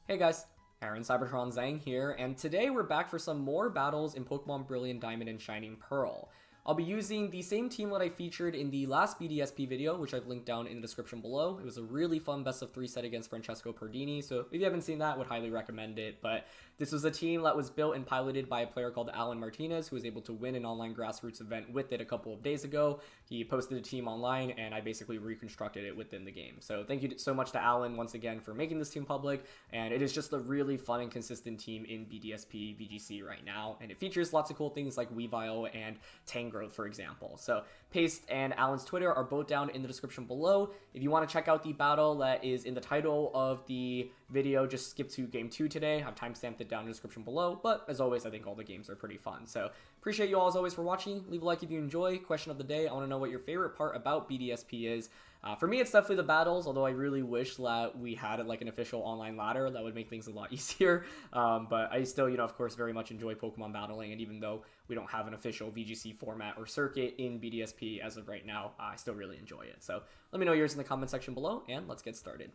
Hey guys, Aaron Cybertron Zhang here, and today we're back for some more battles in Pokemon Brilliant Diamond and Shining Pearl. I'll be using the same team that I featured in the last BDSP video, which I've linked down in the description below. It was a really fun best of 3 set against Francesco Perdini, so if you haven't seen that, I would highly recommend it. But this was a team that was built and piloted by a player called Allan Martinez, who was able to win an online grassroots event with it a couple of days ago. He posted a team online, and I basically reconstructed it within the game. So thank you so much to Allan once again for making this team public, and it is just a really fun and consistent team in BDSP VGC right now, and it features lots of cool things like Weavile and Tangrowth, for example. So Paste and Allan's Twitter are both down in the description below. If you want to check out the battle that is in the title of the video, just skip to game 2 today. I've timestamped it down in the description below, but as always, I think all the games are pretty fun. So appreciate you all as always for watching. Leave a like if you enjoy. Question of the day, I want to know what your favorite part about BDSP is. For me, it's definitely the battles, although I really wish that we had like an official online ladder. That would make things a lot easier. But I still, of course, very much enjoy Pokemon battling, and even though we don't have an official VGC format or circuit in BDSP as of right now, I still really enjoy it. So let me know yours in the comment section below, and let's get started.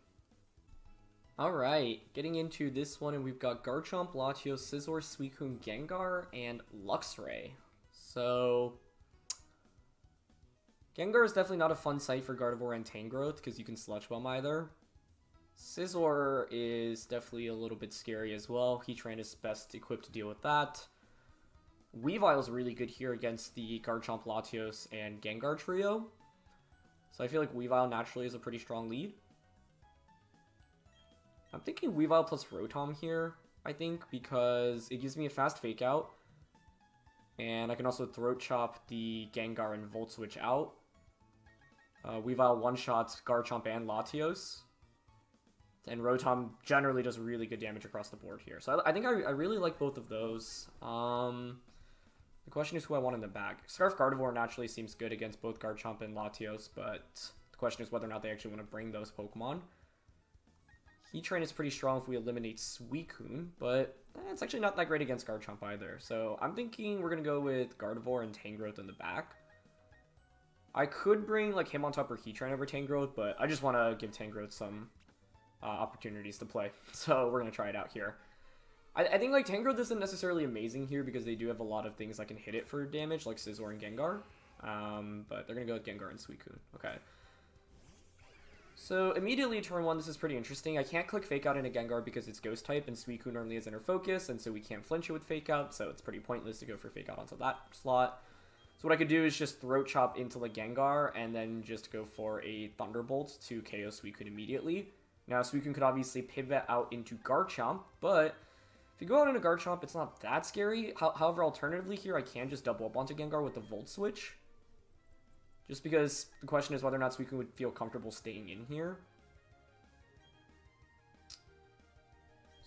Alright, getting into this one, and we've got Garchomp, Latios, Scizor, Suicune, Gengar, and Luxray. So Gengar is definitely not a fun sight for Gardevoir and Tangrowth because you can Sludge Bomb either. Scizor is definitely a little bit scary as well. Heatran is best equipped to deal with that. Weavile is really good here against the Garchomp, Latios, and Gengar trio. So I feel like Weavile naturally is a pretty strong lead. I'm thinking Weavile plus Rotom here, I think, because it gives me a fast Fake Out. And I can also Throat Chop the Gengar and Volt Switch out. Weavile one-shots Garchomp and Latios. And Rotom generally does really good damage across the board here. So I think I really like both of those. The question is who I want in the back. Scarf Gardevoir naturally seems good against both Garchomp and Latios, but the question is whether or not they actually want to bring those Pokemon. Heatran is pretty strong if we eliminate Suicune, but it's actually not that great against Garchomp either. So I'm thinking we're going to go with Gardevoir and Tangrowth in the back. I could bring like Hitmontop or Heatran over Tangrowth, but I just want to give Tangrowth some opportunities to play. So we're going to try it out here. I think like Tangrowth isn't necessarily amazing here because they do have a lot of things that can hit it for damage, like Scizor and Gengar. But they're going to go with Gengar and Suicune. Okay. So immediately turn 1, this is pretty interesting. I can't click Fake Out into Gengar because it's Ghost type, and Suicune normally has Inner Focus, and so we can't flinch it with Fake Out, so it's pretty pointless to go for Fake Out onto that slot. So what I could do is just Throat Chop into the Gengar, and then just go for a Thunderbolt to KO Suicune immediately. Now Suicune could obviously pivot out into Garchomp, but if you go out into Garchomp, it's not that scary. However, alternatively here, I can just double up onto Gengar with the Volt Switch. Just because the question is whether or not Suicune would feel comfortable staying in here.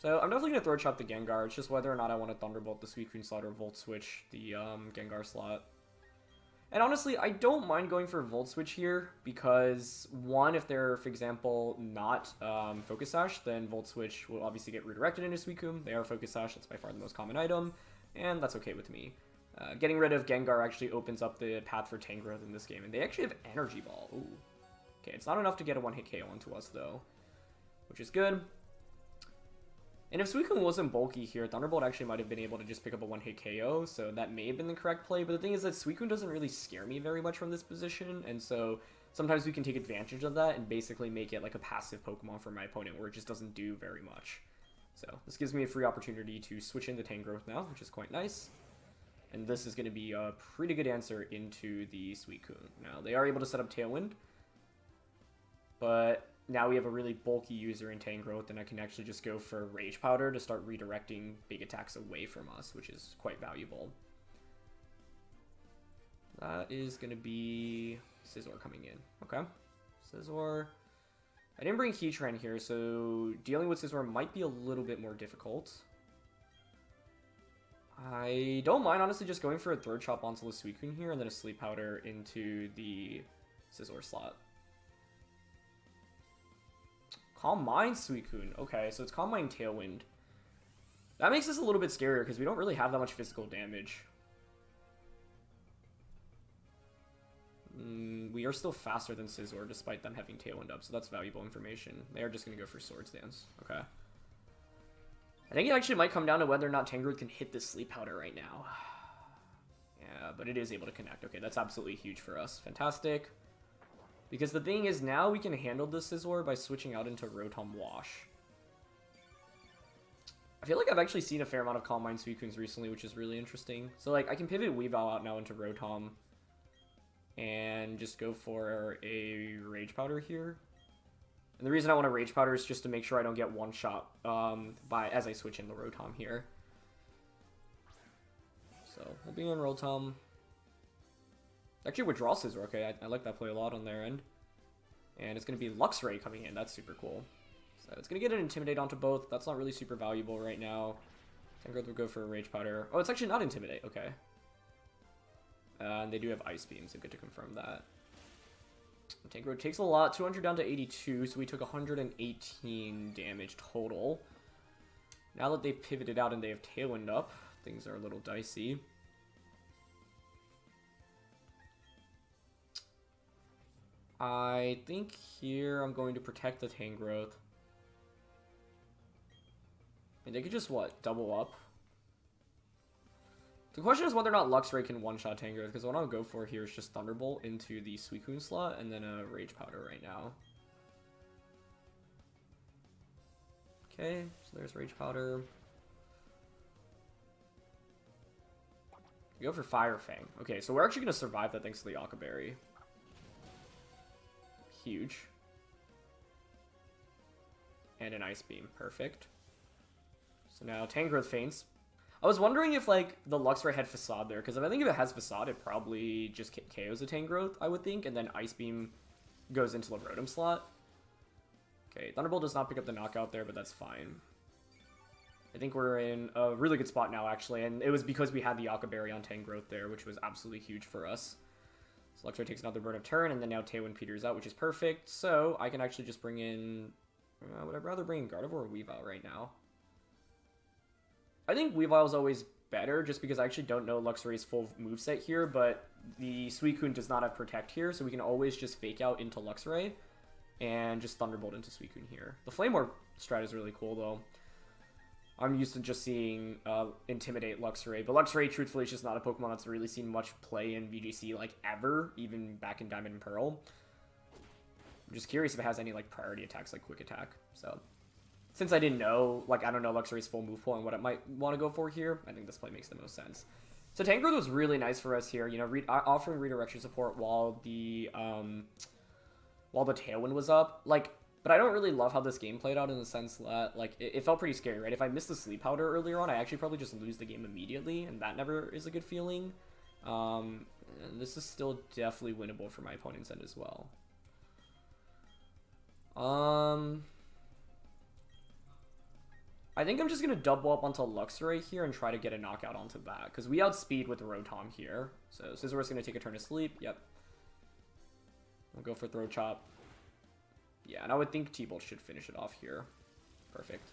So I'm definitely going to Throat Chop the Gengar. It's just whether or not I want to Thunderbolt the Suicune slot or Volt Switch the Gengar slot. And honestly, I don't mind going for Volt Switch here because, one, if they're, for example, not Focus Sash, then Volt Switch will obviously get redirected into Suicune. They are Focus Sash, that's by far the most common item, and that's okay with me. Getting rid of Gengar actually opens up the path for Tangrowth in this game, and they actually have Energy Ball. Ooh. Okay, it's not enough to get a one-hit KO onto us, though, which is good. And if Suicune wasn't bulky here, Thunderbolt actually might have been able to just pick up a one-hit KO, so that may have been the correct play. But the thing is that Suicune doesn't really scare me very much from this position, and so sometimes we can take advantage of that and basically make it like a passive Pokemon for my opponent where it just doesn't do very much. So this gives me a free opportunity to switch into Tangrowth now, which is quite nice. And this is going to be a pretty good answer into the Suicune. Now, they are able to set up Tailwind, but now we have a really bulky user in Tangrowth, and I can actually just go for Rage Powder to start redirecting big attacks away from us, which is quite valuable. That is going to be Scizor coming in. Okay, Scizor. I didn't bring Heatran here, so dealing with Scizor might be a little bit more difficult. I don't mind, honestly, just going for a Throat Chop onto the Suicune here, and then a Sleep Powder into the Scizor slot. Calm Mind Suicune. Okay, so it's Calm Mind Tailwind. That makes this a little bit scarier, because we don't really have that much physical damage. We are still faster than Scizor, despite them having Tailwind up, so that's valuable information. They are just going to go for Swords Dance. Okay. think it actually might come down to whether or not Tangrowth can hit this Sleep Powder right now. Yeah, but it is able to connect. Okay, that's absolutely huge for us. Fantastic. Because the thing is, now we can handle this Scizor by switching out into Rotom Wash. I feel like I've actually seen a fair amount of Calm Mind Suicunes recently, which is really interesting. So, like, I can pivot Weavile out now into Rotom. And just go for a Rage Powder here. And the reason I want a Rage Powder is just to make sure I don't get one-shot as I switch in the Rotom here. So, we'll be in Rotom. Actually, withdraw Scizor. Okay, I like that play a lot on their end. And it's going to be Luxray coming in. That's super cool. So it's going to get an Intimidate onto both. That's not really super valuable right now. Tangrowth will go for a Rage Powder. Oh, it's actually not Intimidate. Okay. And they do have Ice Beam, so good to confirm that. Tangrowth takes a lot. 200 down to 82, so we took 118 damage total. Now that they've pivoted out and they have Tailwind up, things are a little dicey. I think here I'm going to protect the Tangrowth. And they could just, what, double up? The question is whether or not Luxray can one-shot Tangrowth, because what I'll go for here is just Thunderbolt into the Suicune slot, and then a Rage Powder right now. Okay, so there's Rage Powder. Go for Fire Fang. Okay, so we're actually going to survive that thanks to the Aqua Berry. Huge. And an Ice Beam. Perfect. So now Tangrowth faints. I was wondering if, like, the Luxray had Facade there, because I think if it has Facade, it probably just KOs a Tangrowth, I would think, and then Ice Beam goes into the Rotom slot. Okay, Thunderbolt does not pick up the knockout there, but that's fine. I think we're in a really good spot now, actually, and it was because we had the Aqua Berry on Tangrowth there, which was absolutely huge for us. So Luxray takes another Burn of Turn, and then now Tailwind peters out, which is perfect. So I can actually just bring in... would I rather bring in Gardevoir or Weavile right now? I think Weavile is always better, just because I actually don't know Luxray's full moveset here, but the Suicune does not have Protect here, so we can always just Fake Out into Luxray, and just Thunderbolt into Suicune here. The Flame Orb strat is really cool, though. I'm used to just seeing Intimidate Luxray, but Luxray, truthfully, is just not a Pokemon that's really seen much play in VGC, like, ever, even back in Diamond and Pearl. I'm just curious if it has any, like, priority attacks, like Quick Attack, so... Since I didn't know, like, I don't know Luxray's full move pool and what it might want to go for here, I think this play makes the most sense. So Tangrowth was really nice for us here, you know, offering redirection support while the Tailwind was up. Like, but I don't really love how this game played out in the sense that, like, it felt pretty scary, right? If I missed the Sleep Powder earlier on, I actually probably just lose the game immediately, and that never is a good feeling. And this is still definitely winnable for my opponent's end as well. I think I'm just going to double up onto Luxray here and try to get a knockout onto that. Because we outspeed with Rotom here. So Scizor is going to take a turn to sleep. Yep. We'll go for Throat Chop. Yeah, and I would think T-Bolt should finish it off here. Perfect.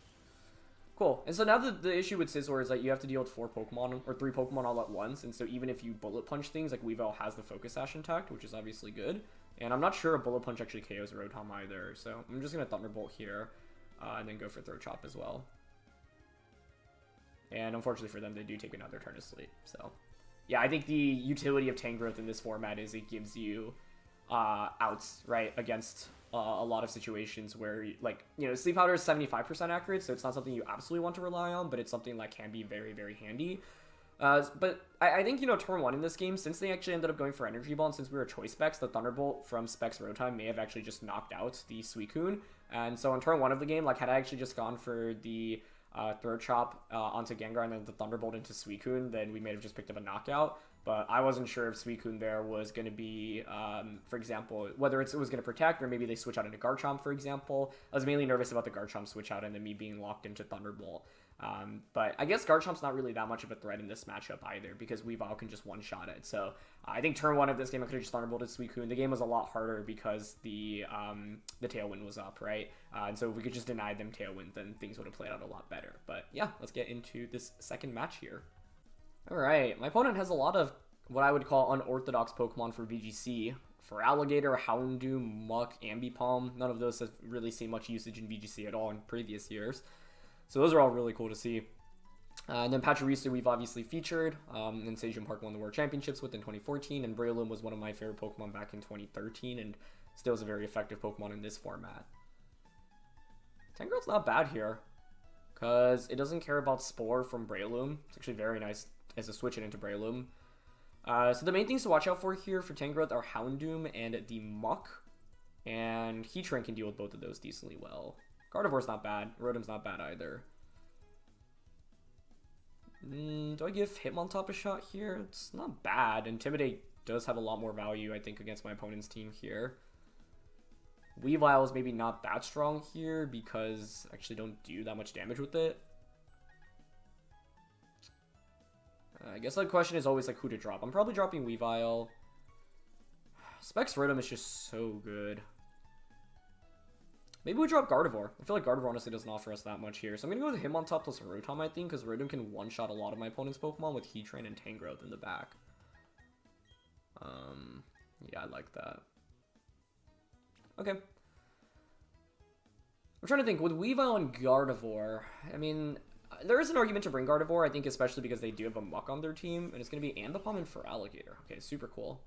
Cool. And so now the issue with Scizor is that you have to deal with 4 Pokemon, or 3 Pokemon all at once. And so even if you Bullet Punch things, like Weavile has the Focus Sash intact, which is obviously good. And I'm not sure a Bullet Punch actually KOs Rotom either. So I'm just going to Thunderbolt here. And then go for Throat Chop as well. And unfortunately for them, they do take another turn to sleep. So, yeah, I think the utility of Tangrowth in this format is it gives you outs, right, against a lot of situations where, like, you know, Sleep Powder is 75% accurate, so it's not something you absolutely want to rely on, but it's something that can be very, very handy. But I think, you know, turn 1 in this game, since they actually ended up going for Energy Ball, and since we were Choice Specs, the Thunderbolt from Specs Rotom may have actually just knocked out the Suicune. And so on turn 1 of the game, like, had I actually just gone for the... Throat Chop onto Gengar and then the Thunderbolt into Suicune, then we may have just picked up a knockout. But I wasn't sure if Suicune there was going to be, for example, whether it was going to protect or maybe they switch out into Garchomp, for example. I was mainly nervous about the Garchomp switch out and then me being locked into Thunderbolt. But I guess Garchomp's not really that much of a threat in this matchup either because Weavile can just one-shot it. So I think turn 1 of this game I could have just Thunderbolted Suicune. The game was a lot harder because the Tailwind was up, right? And so if we could just deny them Tailwind, then things would have played out a lot better. But yeah, let's get into this second match here. Alright, my opponent has a lot of what I would call unorthodox Pokemon for VGC. Feraligatr, Houndoom, Muck, Ambipom. None of those have really seen much usage in VGC at all in previous years. So those are all really cool to see. And then Pachirisu we've obviously featured, and Sejun Park won the World Championships with in 2014, and Breloom was one of my favorite Pokemon back in 2013, and still is a very effective Pokemon in this format. Tangrowth's not bad here, because it doesn't care about Spore from Breloom. It's actually very nice as a switch it into Breloom. So the main things to watch out for here for Tangrowth are Houndoom and the Muck, and Heatran can deal with both of those decently well. Gardevoir's not bad, Rotom's not bad either. Do I give Hitmontop a shot here? It's not bad. Intimidate does have a lot more value, I think, against my opponent's team here. Weavile is maybe not that strong here because I actually don't do that much damage with it. I guess the question is always like who to drop. I'm probably dropping Weavile. Specs Rotom is just so good. Maybe we drop Gardevoir. I feel like Gardevoir honestly doesn't offer us that much here. So I'm going to go with Hitmontop plus Rotom, I think, because Rotom can one-shot a lot of my opponent's Pokemon with Heatran and Tangrowth in the back. Yeah, I like that. Okay. I'm trying to think, with Weavile and Gardevoir, I mean, there is an argument to bring Gardevoir, I think, especially because they do have a Muck on their team, and it's going to be Ambipom and Feraligatr. Okay, super cool.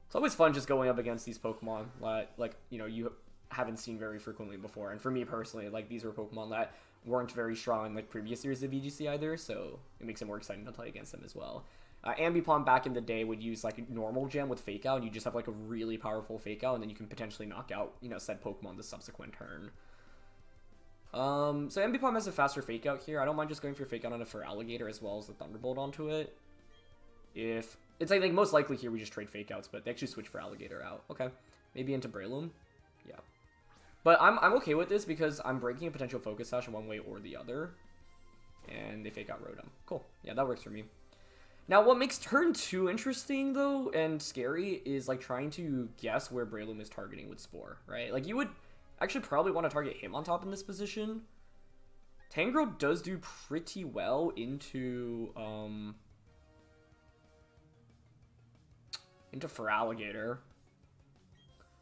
It's always fun just going up against these Pokemon that, like, you know, you haven't seen very frequently before. And for me personally, like, these were Pokemon that weren't very strong in like previous years of VGC either, so it makes it more exciting to play against them as well. Ambipom back in the day would use like a normal gem with Fake Out, and you just have like a really powerful Fake Out, and then you can potentially knock out, you know, said Pokemon the subsequent turn. So Ambipom has a faster Fake Out here. I don't mind just going for Fake Out on a Feraligatr as well as the Thunderbolt onto it. If it's I think most likely here we just trade Fake Outs, but they actually switch Feraligatr out. Okay, maybe into Breloom. Yeah. But I'm okay with this because I'm breaking a potential Focus Sash in one way or the other. And they Fake Out Rotom. Cool. Yeah, that works for me. Now, what makes turn 2 interesting, though, and scary, is, like, trying to guess where Breloom is targeting with Spore, right? Like, you would actually probably want to target Hitmontop in this position. Tangrowth does do pretty well into Feraligatr.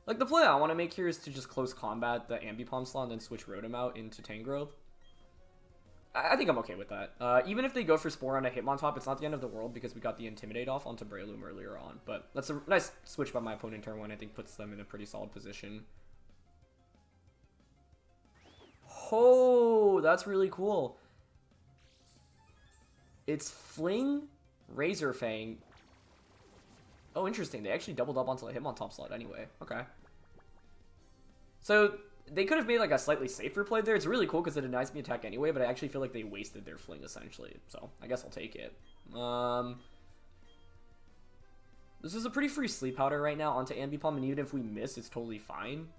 Like, the play I want to make here is to just close combat the Ambipom slot and then switch Rotom out into Tangrowth. I think I'm okay with that. Even if they go for Spore on a Hitmontop, it's not the end of the world because we got the Intimidate off onto Breloom earlier on. But that's a nice switch by my opponent turn 1. I think puts them in a pretty solid position. Oh, that's really cool. It's Fling, Razor Fang. Oh, interesting. They actually doubled up onto the Hitmontop slot anyway. Okay. So they could have made like a slightly safer play there. It's really cool because it denies me attack anyway, but I actually feel like they wasted their Fling essentially. So I guess I'll take it. This is a pretty free Sleep Powder right now onto Ambipom, and even if we miss, it's totally fine.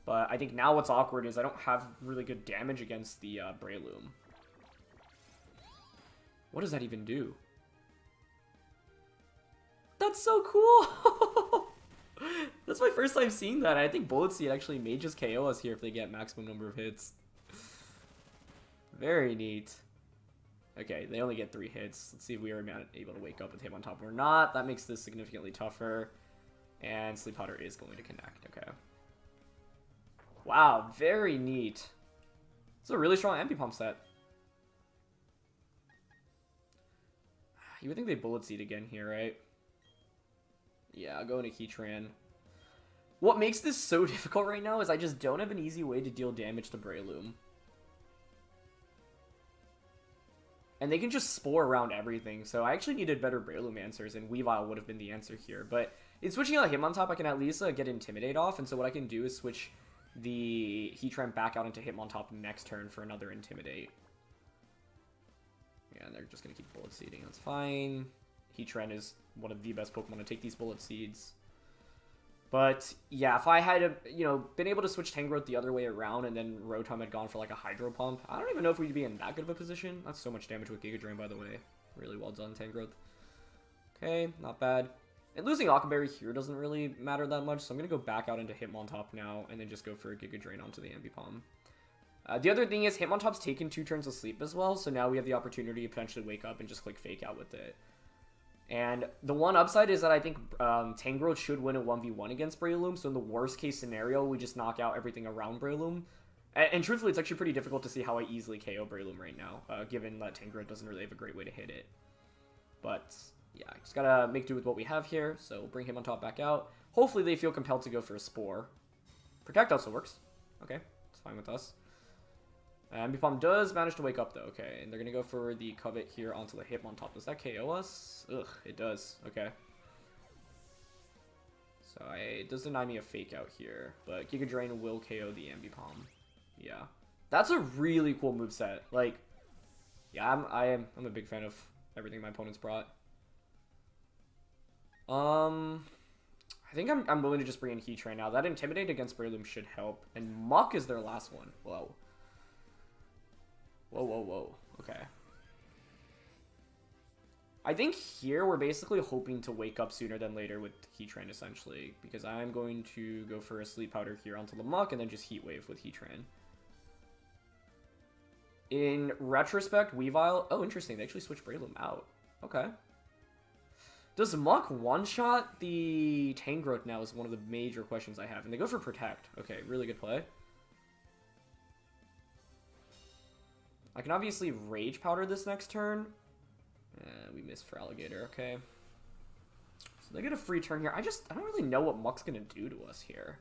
But I think now what's awkward is I don't have really good damage against the Breloom. What does that even do? That's so cool! That's my first time seeing that. I think Bullet Seed actually may just KO us here if they get maximum number of hits. Very neat. Okay, they only get 3 hits. Let's see if we are able to wake up with him on top or not. That makes this significantly tougher. And Sleep Powder is going to connect. Okay. Wow, very neat. It's a really strong Ambipom set. You would think they Bullet Seed again here, right? Yeah, I'll go into Heatran. What makes this so difficult right now is I just don't have an easy way to deal damage to Breloom. And they can just Spore around everything, so I actually needed better Breloom answers, and Weavile would have been the answer here. But in switching out Hitmontop, I can at least get Intimidate off, and so what I can do is switch the Heatran back out into Hitmontop next turn for another Intimidate. Yeah, and they're just going to keep Bullet Seeding. That's fine. Heatran is one of the best Pokemon to take these Bullet Seeds. But, yeah, if I had, been able to switch Tangrowth the other way around and then Rotom had gone for, like, a Hydro Pump, I don't even know if we'd be in that good of a position. That's so much damage with Giga Drain, by the way. Really well done, Tangrowth. Okay, not bad. And losing Ockerberry here doesn't really matter that much, so I'm going to go back out into Hitmontop now and then just go for a Giga Drain onto the Ambipom. The other thing is Hitmontop's taken 2 turns of sleep as well, so now we have the opportunity to potentially wake up and just click Fake Out with it. And the one upside is that I think Tangrowth should win a 1v1 against Breloom, so in the worst case scenario, we just knock out everything around Breloom. And truthfully, it's actually pretty difficult to see how I easily KO Breloom right now, given that Tangrowth doesn't really have a great way to hit it. But yeah, just gotta make do with what we have here. So we'll bring Hitmontop back out. Hopefully they feel compelled to go for a Spore. Protect also works. Okay, it's fine with us. Ambipom does manage to wake up though. Okay, and they're gonna go for the Covet here onto the Hitmontop. Does that KO us? Ugh, it does. Okay. So it does deny me a Fake Out here, but Giga Drain will KO the Ambipom. Yeah, that's a really cool moveset. Like, yeah, I'm a big fan of everything my opponent's brought. I think I'm willing to just bring in Heatran now. That Intimidate against Breloom should help, and Muck is their last one. Whoa. Whoa. Okay. I think here we're basically hoping to wake up sooner than later with Heatran, essentially, because I'm going to go for a Sleep Powder here onto the Muck and then just Heat Wave with Heatran. In retrospect, Weavile... Oh, interesting. They actually switched Breloom out. Okay. Does Muck one-shot the Tangrowth now is one of the major questions I have. And they go for Protect. Okay, really good play. I can obviously Rage Powder this next turn. We missed Feraligatr, okay. So they get a free turn here. I don't really know what Muck's gonna do to us here.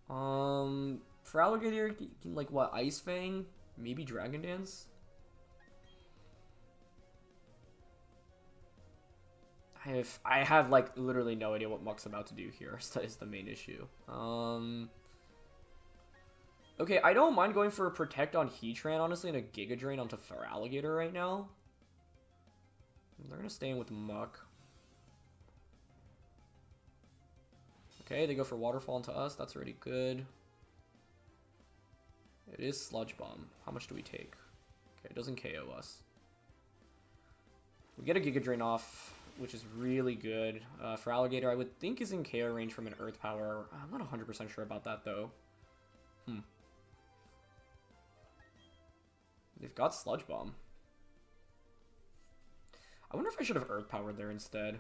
Feraligatr, like what, Ice Fang? Maybe Dragon Dance? I have like literally no idea what Muck's about to do here. That is the main issue. Okay, I don't mind going for a Protect on Heatran, honestly, and a Giga Drain onto Feraligatr right now. They're going to stay in with Muck. Okay, they go for Waterfall into us. That's already good. It is Sludge Bomb. How much do we take? Okay, it doesn't KO us. We get a Giga Drain off, which is really good. Feraligatr, I would think, is in KO range from an Earth Power. I'm not 100% sure about that, though. They've got Sludge Bomb. I wonder if I should have Earth Powered there instead.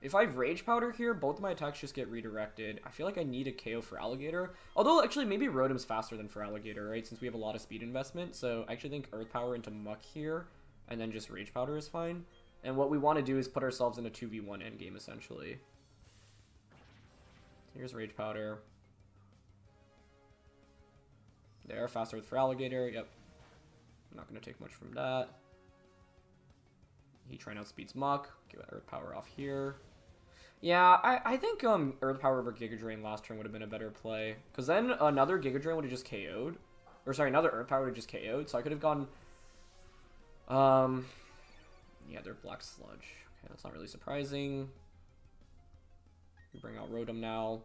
If I Rage Powder here, both of my attacks just get redirected. I feel like I need a KO for Alligator. Although, actually, maybe Rotom's faster than Feraligatr, right? Since we have a lot of speed investment. So, I actually think Earth Power into Muck here, and then just Rage Powder is fine. And what we want to do is put ourselves in a 2v1 endgame, essentially. Here's Rage Powder. They are faster with Feraligatr, yep. I'm not going to take much from that. Heatran outspeeds Muck. Give Earth Power off here. Yeah, I think Earth Power over Giga Drain last turn would have been a better play. Because then another Giga Drain would have just KO'd. Or sorry, another Earth Power would have just KO'd. So I could have gone... yeah, they're Black Sludge. Okay, that's not really surprising. We bring out Rotom now.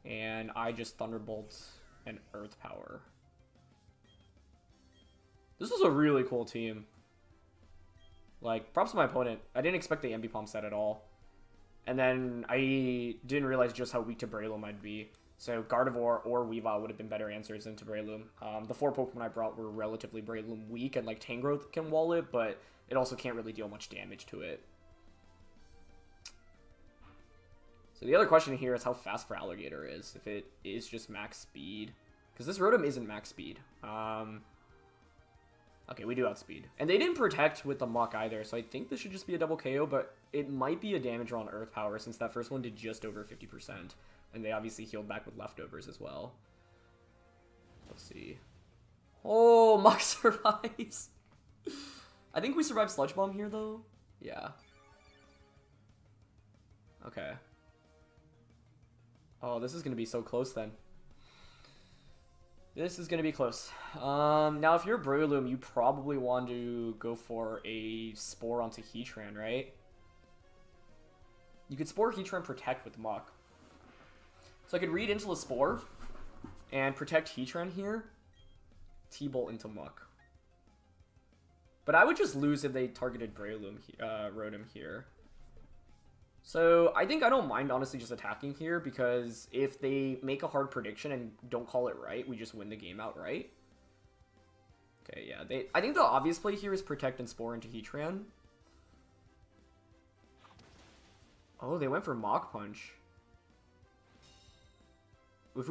And I just Thunderbolt and Earth Power. This was a really cool team. Like, props to my opponent. I didn't expect the Ambipom set at all. And then I didn't realize just how weak to Breloom I'd be. So Gardevoir or Weavile would have been better answers into Breloom. The 4 Pokemon I brought were relatively Breloom weak, and like Tangrowth can wall it, but it also can't really deal much damage to it. So the other question here is how fast Feraligatr is, if it is just max speed. Because this Rotom isn't max speed. Okay, we do outspeed. And they didn't Protect with the Muck either, so I think this should just be a double KO, but it might be a damage on Earth Power since that first one did just over 50%. And they obviously healed back with leftovers as well. Let's see. Oh, Muck survives. I think we survived Sludge Bomb here, though. Yeah. Okay. Oh, this is going to be so close then. This is going to be close. Now, if you're Breloom, you probably want to go for a Spore onto Heatran, right? You could Spore Heatran Protect with Muck. So I could read into the Spore and Protect Heatran here. T-Bolt into Muck. But I would just lose if they targeted Breloom, Rotom here. So I think I don't mind honestly just attacking here, because if they make a hard prediction and don't call it right, we just win the game outright. Okay, yeah. I think the obvious play here is Protect and Spore into Heatran. Oh, they went for Mach Punch. If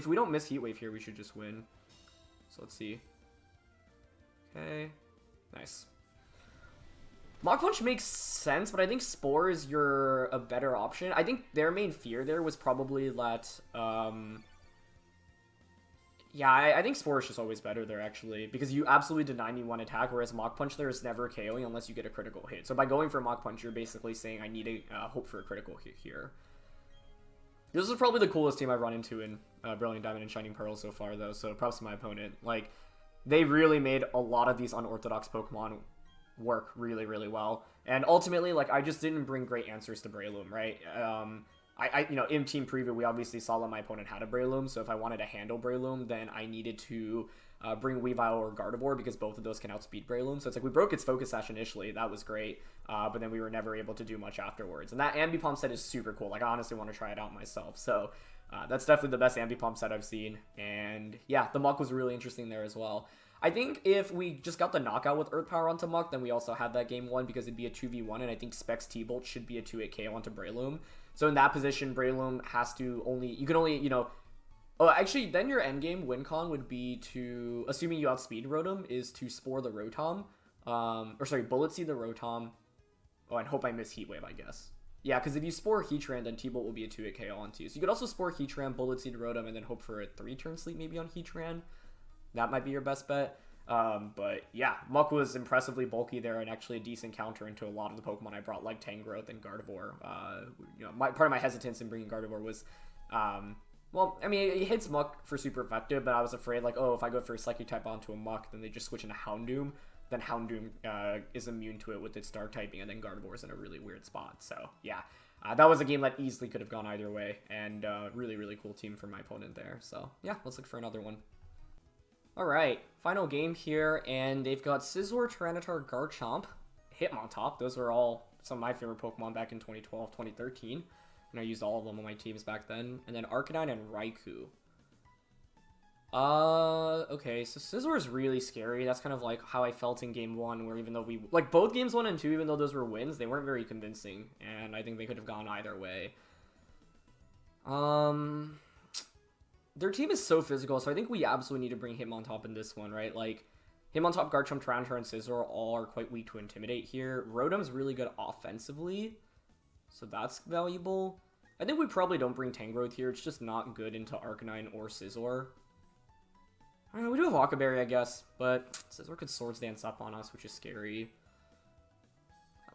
we don't miss Heat Wave here, we should just win. So let's see. Okay. Nice. Mach Punch makes sense, but I think Spore is a better option. I think their main fear there was probably that, yeah, I think Spore is just always better there, actually, because you absolutely deny me one attack, whereas Mach Punch there is never KOing unless you get a critical hit. So by going for Mach Punch, you're basically saying I need to hope for a critical hit here. This is probably the coolest team I've run into in Brilliant Diamond and Shining Pearl so far, though, so props to my opponent. Like, they really made a lot of these unorthodox Pokemon work really, really well. And ultimately, like, I just didn't bring great answers to Breloom, right? You know, in Team Preview, we obviously saw that my opponent had a Breloom, so if I wanted to handle Breloom, then I needed to bring Weavile or Gardevoir, because both of those can outspeed Breloom. So it's like, we broke its Focus Sash initially, that was great, but then we were never able to do much afterwards. And that Ambipom set is super cool, like, I honestly want to try it out myself, so that's definitely the best Ambipom set I've seen. And yeah, the Muck was really interesting there as well. I think if we just got the knockout with Earth Power onto Muck, then we also had that game won, because it'd be a 2v1, and I think Specs T-Bolt should be a 2-hit KO onto Breloom. So in that position, Breloom has to you can only, you know... Oh, actually, then your endgame win con would be to, assuming you outspeed Rotom, is to Spore the Rotom. Or sorry, Bullet Seed the Rotom. Oh, and hope I miss Heat Wave, I guess. Yeah, because if you Spore Heatran, then T-Bolt will be a 2-hit KO onto you. So you could also Spore Heatran, Bullet Seed Rotom, and then hope for a 3-turn sleep maybe on Heatran. That might be your best bet. But yeah, Muck was impressively bulky there and actually a decent counter into a lot of the Pokemon I brought, like Tangrowth and Gardevoir. You know, part of my hesitance in bringing Gardevoir was, well, I mean, it hits Muck for super effective, but I was afraid, like, oh, if I go for a Psychic type onto a Muck, then they just switch into Houndoom. Then Houndoom is immune to it with its Dark typing, and then Gardevoir's in a really weird spot. So yeah, that was a game that easily could have gone either way, and really, really cool team for my opponent there. So yeah, let's look for another one. Alright, final game here, and they've got Scizor, Tyranitar, Garchomp, Hitmontop. Those were all some of my favorite Pokemon back in 2012, 2013, and I used all of them on my teams back then. And then Arcanine and Raikou. Okay, so Scizor is really scary. That's kind of like how I felt in Game 1, where even though like, both Games 1 and 2, even though those were wins, they weren't very convincing, and I think they could have gone either way. Their team is so physical, so I think we absolutely need to bring Hitmontop in this one, right? Like, Hitmontop, Garchomp, Tyranitar, and Scizor all are quite weak to Intimidate here. Rotom's really good offensively, so that's valuable. I think we probably don't bring Tangrowth here. It's just not good into Arcanine or Scizor. I don't know, we do have Waka Berry, I guess, but Scizor could Swords Dance up on us, which is scary.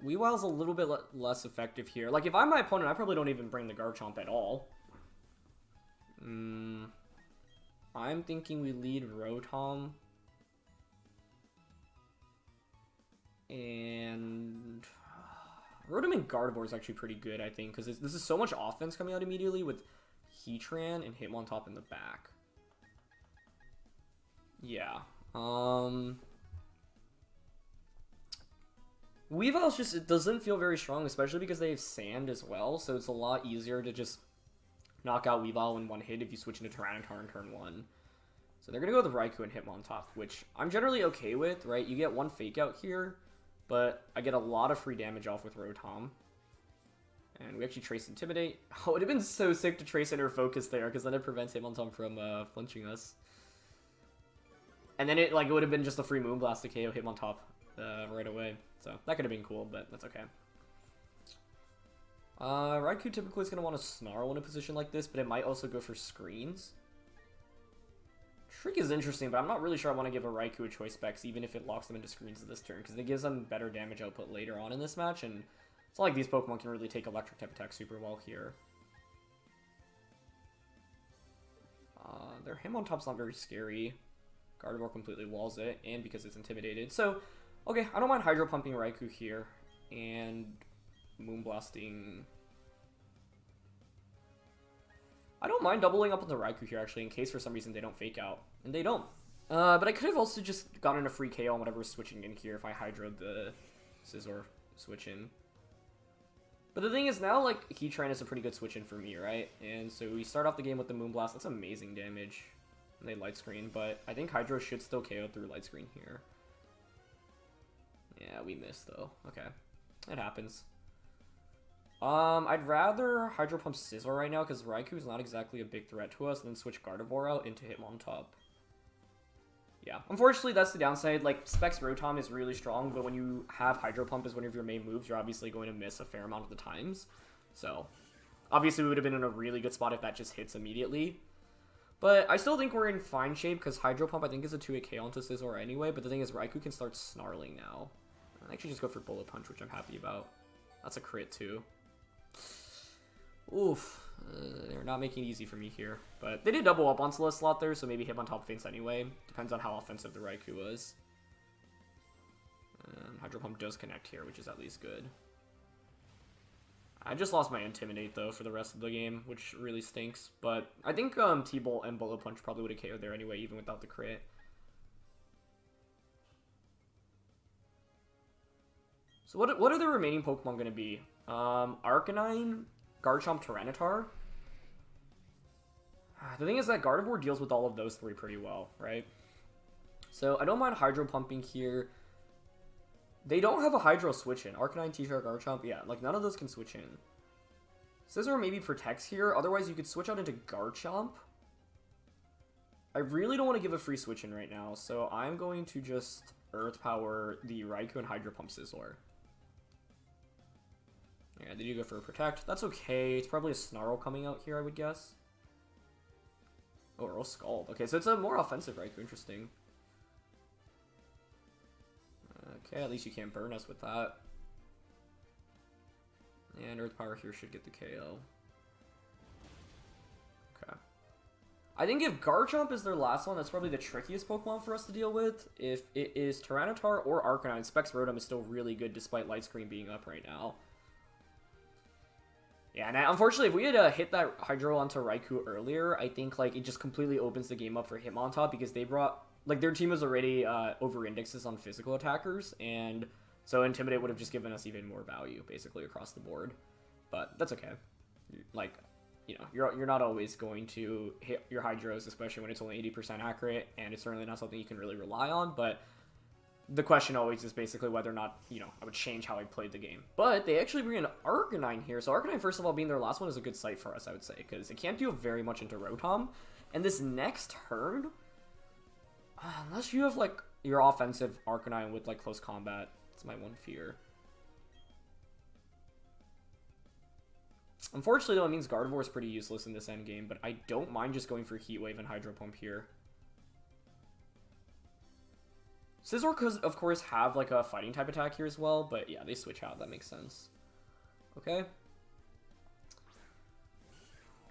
Weavile's a little bit less effective here. Like, if I'm my opponent, I probably don't even bring the Garchomp at all. I'm thinking we lead Rotom. And Rotom and Gardevoir is actually pretty good, I think, because this is so much offense coming out immediately with Heatran and Hitmontop in the back. Yeah. Weavile's just, it doesn't feel very strong, especially because they have Sand as well, so it's a lot easier to just knock out Weavile in one hit if you switch into Tyranitar in turn 1. So they're going to go with Raikou and Hitmontop, which I'm generally okay with, right? You get one Fake Out here, but I get a lot of free damage off with Rotom. And we actually Trace Intimidate. Oh, it would have been so sick to Trace Inner Focus there, because then it prevents Hitmontop from flinching us. And then it would have been just a free Moonblast to KO Hitmontop right away. So that could have been cool, but that's okay. Raikou typically is going to want to Snarl in a position like this, but it might also go for Screens. Shriek is interesting, but I'm not really sure I want to give a Raikou a choice specs, even if it locks them into Screens this turn, because it gives them better damage output later on in this match, and it's not like these Pokemon can really take Electric type attacks super well here. Their Hitmontop's not very scary. Gardevoir completely walls it, and because it's intimidated. So, okay, I don't mind Hydro Pumping Raikou here, and Moonblasting. I don't mind doubling up on the Raikou here, actually, in case for some reason they don't Fake Out. And they don't. But I could have also just gotten a free KO on whatever's switching in here if I Hydroed the Scizor switch in. But the thing is now, like, Heatran is a pretty good switch in for me, right? And so we start off the game with the Moonblast. That's amazing damage. and they Light Screen, but I think Hydro should still KO through Light Screen here. Yeah, we missed though. Okay, it happens. I'd rather Hydro Pump Scizor right now because Raikou is not exactly a big threat to us, and then switch Gardevoir out into Hitmontop. Yeah, unfortunately that's the downside. Like, Specs Rotom is really strong, but when you have Hydro Pump as one of your main moves, you're obviously going to miss a fair amount of the times. So, obviously we would have been in a really good spot if that just hits immediately. But I still think we're in fine shape because Hydro Pump I think is a 2-hit KO onto Scizor anyway, but the thing is Raikou can start snarling now. I actually just go for Bullet Punch, which I'm happy about. That's a crit too. Oof. They're not making it easy for me here. But they did double up on Celesteela there, so maybe Hitmontop feints anyway. Depends on how offensive the Raikou was. And Hydro Pump does connect here, which is at least good. I just lost my Intimidate, though, for the rest of the game, which really stinks. But I think T-Bolt and Bullet Punch probably would have KO'd there anyway, even without the crit. So what are the remaining Pokemon going to be? Arcanine, Garchomp, Tyranitar. The thing is that Gardevoir deals with all of those three pretty well, right? So I don't mind Hydro Pumping here. They don't have a Hydro switch in. Arcanine, T-Star, Garchomp, yeah, like none of those can switch in. Scizor maybe protects here. Otherwise, you could switch out into Garchomp. I really don't want to give a free switch in right now, so I'm going to just Earth Power the Raikou and Hydro Pump Scizor. Yeah, they do go for a Protect. That's okay. It's probably a Snarl coming out here, I would guess. Oh, Earl Scald. Okay, so it's a more offensive Raikou. Interesting. Okay, at least you can't burn us with that. And Earth Power here should get the KO. Okay. I think if Garchomp is their last one, that's probably the trickiest Pokemon for us to deal with. If it is Tyranitar or Arcanine, Specs Rotom is still really good despite Light Screen being up right now. Yeah, and unfortunately, if we had hit that Hydro onto Raikou earlier, I think like it just completely opens the game up for Hitmontop because they brought, like, their team was already over-indexes on physical attackers, and so Intimidate would have just given us even more value, basically, across the board. But that's okay. Like, you know, you're not always going to hit your Hydros, especially when it's only 80% accurate, and it's certainly not something you can really rely on, but the question always is basically whether or not, you know, I would change how I played the game. But they actually bring in Arcanine here, so Arcanine, first of all, being their last one is a good sight for us, I would say, because it can't deal very much into Rotom, and this next turn, unless you have, like, your offensive Arcanine with, like, close combat, it's my one fear. Unfortunately, though, it means Gardevoir is pretty useless in this endgame, but I don't mind just going for Heat Wave and Hydro Pump here. Scizor could, of course, have, like, a fighting type attack here as well, but yeah, they switch out. That makes sense. Okay.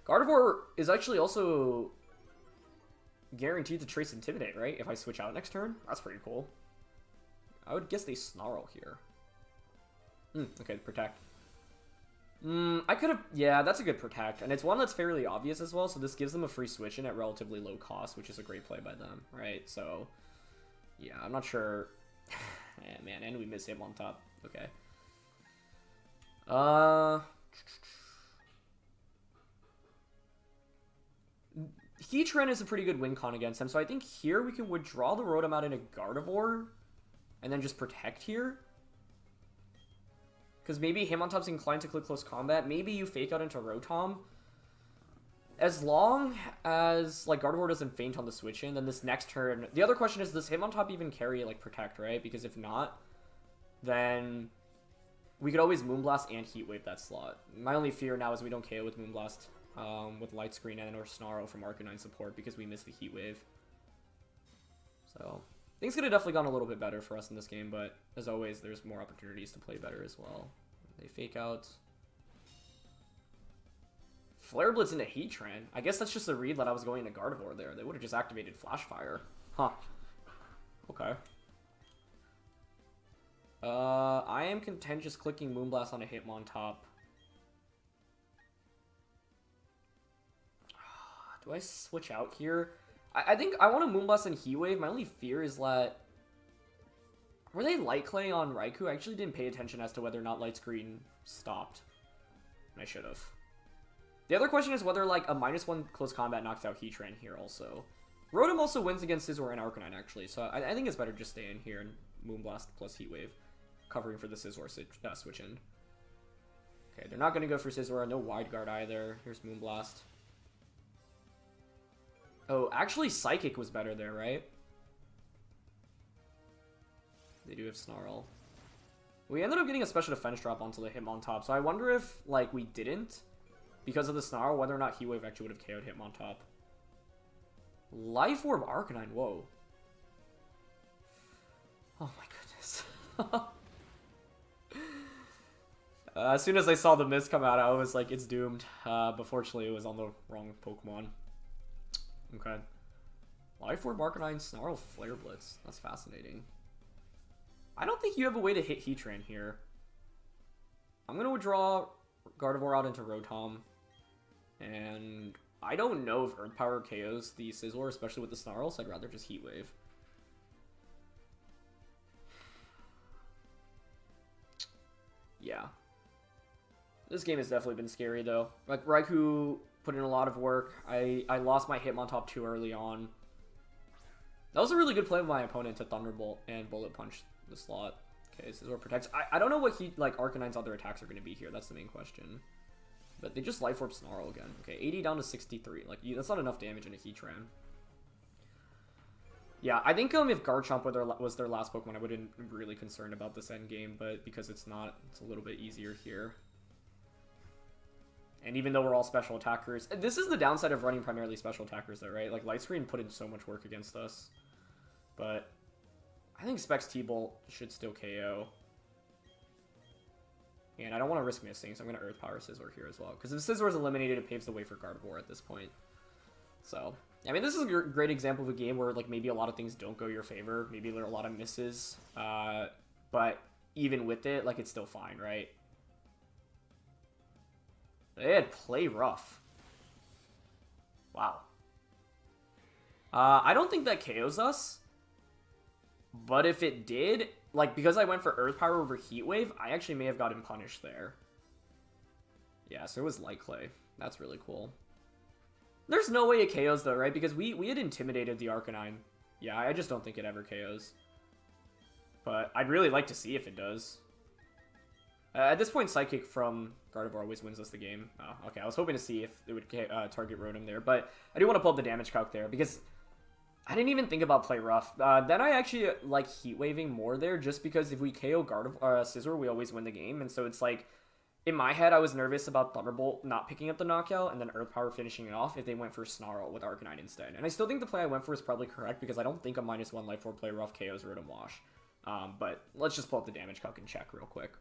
Gardevoir is actually also guaranteed to Trace Intimidate, right? If I switch out next turn? That's pretty cool. I would guess they Snarl here. Okay, Protect. I could have... Yeah, that's a good Protect. And it's one that's fairly obvious as well, so this gives them a free switch in at relatively low cost, which is a great play by them, right? So, yeah, I'm not sure... Man, and we miss Hitmontop. Okay. Heatran is a pretty good win con against him, so I think here we can withdraw the Rotom out into Gardevoir, and then just Protect here. Because maybe Hitmontop's inclined to click close combat. Maybe you fake out into Rotom. As long as, like, Gardevoir doesn't faint on the switch in, then this next turn... The other question is, does Hitmontop even carry, like, Protect, right? Because if not, then we could always Moonblast and Heat Wave that slot. My only fear now is we don't KO with Moonblast, with Light Screen and or Snarl from Arcanine support because we missed the Heat Wave. So, things could have definitely gone a little bit better for us in this game, but as always, there's more opportunities to play better as well. They fake out. Flare Blitz into Heatran. I guess that's just a read that I was going into Gardevoir there. They would have just activated Flash Fire. Huh. Okay. I am content just clicking Moonblast on a Hitmontop. Do I switch out here? I think I want to Moonblast and Heat Wave. My only fear is that... Were they Light Clay on Raikou? I actually didn't pay attention as to whether or not Light Screen stopped. I should have. The other question is whether, like, a -1 close combat knocks out Heatran here also. Rotom also wins against Scizor and Arcanine, actually, so I think it's better just stay in here and Moonblast plus Heat Wave, covering for the Scizor switch in. Okay, they're not going to go for Scizor, no Wide Guard either. Here's Moonblast. Oh, actually Psychic was better there, right? They do have Snarl. We ended up getting a special defense drop onto the Hitmontop, so I wonder if, like, we didn't, because of the Snarl, whether or not Heat Wave actually would have KO'd Hitmontop. Life Orb Arcanine, whoa. Oh my goodness. As soon as I saw the mist come out, I was like, it's doomed. But fortunately, it was on the wrong Pokemon. Okay. Life Orb Arcanine, Snarl, Flare Blitz. That's fascinating. I don't think you have a way to hit Heatran here. I'm going to withdraw Gardevoir out into Rotom. And I don't know if Earth Power KOs the Scizor, especially with the Snarl, so I'd rather just Heat Wave. Yeah. This game has definitely been scary, though. Like, Raikou put in a lot of work. I lost my Hitmontop too early on. That was a really good play of my opponent to Thunderbolt and Bullet Punch the slot. Okay, Scizor protects. I don't know what Arcanine's other attacks are going to be here. That's the main question. But they just Life Orb Snarl again. Okay, 80 down to 63. Like, that's not enough damage in a Heatran. Yeah, I think if Garchomp was their last Pokemon, I wouldn't be really concerned about this end game, but because it's not, it's a little bit easier here. And even though we're all special attackers, this is the downside of running primarily special attackers though, right? Like, Light Screen put in so much work against us. But I think Specs T-Bolt should still KO. And I don't want to risk missing, so I'm going to Earth Power Scizor here as well. Because if Scizor is eliminated, it paves the way for Gardevoir at this point. So, I mean, this is a great example of a game where, like, maybe a lot of things don't go your favor. Maybe there are a lot of misses. But even with it, like, it's still fine, right? They had Play Rough. Wow. I don't think that KOs us. But if it did, like, because I went for Earth Power over Heat Wave, I actually may have gotten punished there. Yeah, so it was Light Clay. That's really cool. There's no way it KOs though, right? Because we had intimidated the Arcanine. Yeah, I just don't think it ever KOs. But I'd really like to see if it does. At this point, Psychic from Gardevoir always wins us the game. Oh, okay, I was hoping to see if it would target Rotom there. But I do want to pull up the damage calc there because I didn't even think about Play Rough. Then I actually like Heat Waving more there just because if we KO Scizor, we always win the game. And so it's like, in my head, I was nervous about Thunderbolt not picking up the knockout and then Earth Power finishing it off if they went for Snarl with Arcanine instead. And I still think the play I went for is probably correct because I don't think a -1 Life Orb Play Rough KOs Rotom Wash. But let's just pull up the damage calc and check real quick.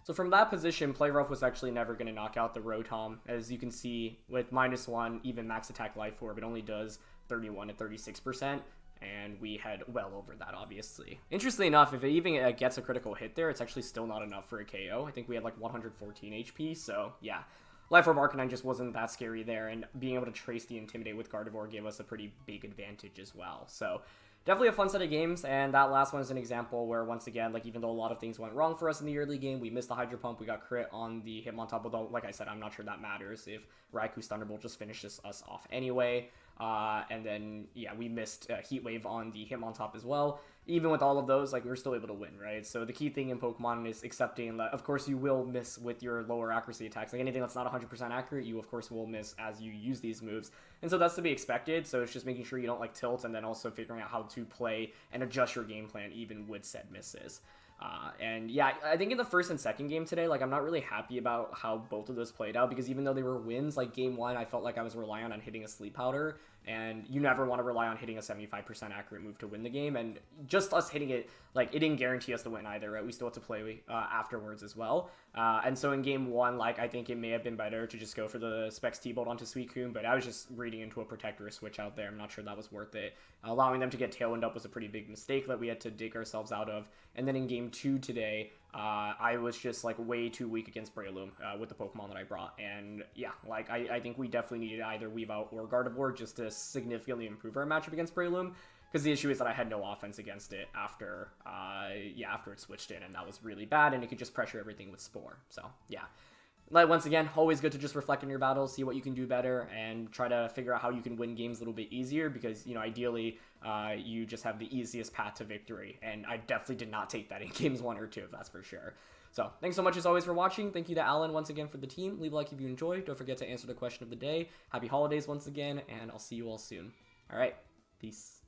So from that position, Play Rough was actually never going to knock out the Rotom. As you can see, with -1, even max attack Life Orb, it only does 31 to 36%. And we had well over that, obviously. Interestingly enough, if it even gets a critical hit there, it's actually still not enough for a KO. I think we had like 114 HP, so yeah. Life Orb Arcanine just wasn't that scary there, and being able to trace the Intimidate with Gardevoir gave us a pretty big advantage as well. So definitely a fun set of games, and that last one is an example where, once again, like, even though a lot of things went wrong for us in the early game, we missed the Hydro Pump, we got crit on the Hitmontop, although, like I said, I'm not sure that matters if Raikou's Thunderbolt just finishes us off anyway. And then, yeah, we missed Heat Wave on the Hitmontop as well. Even with all of those, like, we were still able to win, right? So the key thing in Pokemon is accepting that, of course, you will miss with your lower accuracy attacks. Like, anything that's not 100% accurate, you, of course, will miss as you use these moves. And so that's to be expected. So it's just making sure you don't, like, tilt and then also figuring out how to play and adjust your game plan even with said misses. And yeah, I think in the first and second game today, like, I'm not really happy about how both of those played out because even though they were wins, like game 1, I felt like I was relying on hitting a Sleep Powder, and you never want to rely on hitting a 75% accurate move to win the game, and just us hitting it, like, it didn't guarantee us the win either, right? We still had to play afterwards as well. And so in game 1, like, I think it may have been better to just go for the Specs T-Bolt onto Suicune, but I was just reading into a Protector switch out there. I'm not sure that was worth it. Allowing them to get Tailwind up was a pretty big mistake that we had to dig ourselves out of. And then in game 2 today, I was just, like, way too weak against Breloom with the Pokemon that I brought. And yeah, like, I think we definitely needed either Weave Out or Gardevoir just to significantly improve our matchup against Breloom. Because the issue is that I had no offense against it after it switched in, and that was really bad, and it could just pressure everything with Spore. So, yeah. like, once again, always good to just reflect on your battles, see what you can do better, and try to figure out how you can win games a little bit easier, because, you know, ideally, you just have the easiest path to victory, and I definitely did not take that in games 1 or 2, that's for sure. So, thanks so much as always for watching. Thank you to Allan once again for the team. Leave a like if you enjoyed. Don't forget to answer the question of the day. Happy holidays once again, and I'll see you all soon. Alright, peace.